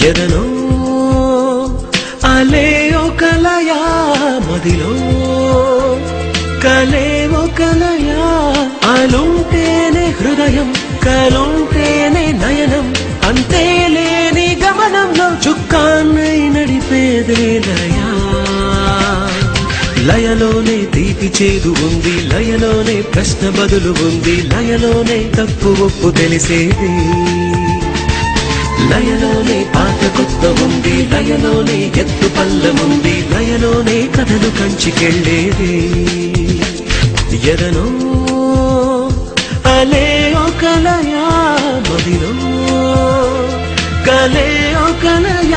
ఎదలో అలే ఒక లయ మదిలో కలే ఒక లయ అలుంటేనే హృదయం కలుంటేనే నయనం అంతే లేని గమనంలో చుక్కాన్నై నడిపేదే లయ లయలోనే తీపి చేదు ఉంది లయలోనే ప్రశ్న బదులు ఉంది లయలోనే తప్పు ఒప్పు తెలిసేది లయలోనే పాత కొత్త ఉంది లయలోనే ఎత్తు పల్లముంది లయలోనే కథలు కంచికెళ్ళేది ఎదనో అలే ఒక లయ మదిలో కలే ఒక లయ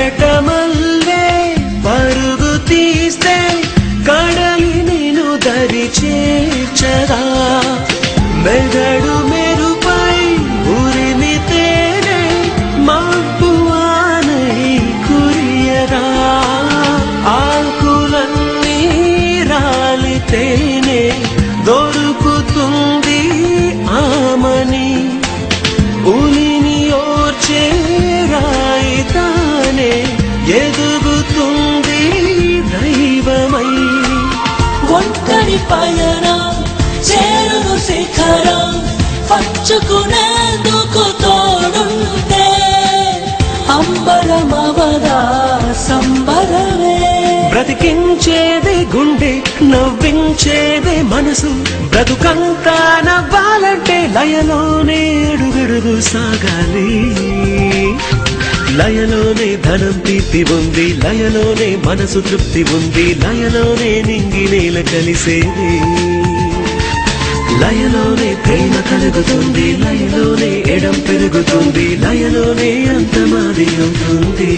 కెరటమల్లే పరుగు తీస్తే కడలి నేను దరి చేర్చదా మెదడు మెరుపై ఉరిమితేనే మబ్బువానై కురియదా ఆకులన్నీ రాలితేనే దొరుకుతుంది ఆమని ఉలిని ఓర్చే రాయితానే ఎదుగుతుంది దైవమై ఒంటరి పయనం చేరును శిఖరం పంచుకునేందుకు తోడుంటే అంబరమవదా సంబరమే బ్రతికించేదే గుండె నవ్వించేదే మనసు బ్రతుకంతా నవ్వాలంటే లయలోనే అడుగడుగు సాగాలి లయలోనే ధనం తీపి ఉంది లయలోనే మనసు తృప్తి ఉంది లయలోనే నింగి నేల కలిసేది లయలోనే ప్రేమ కలుగుతుంది లయలోనే ఎడం పెరుగుతుంది లయలోనే అంతమాది అవుతుంది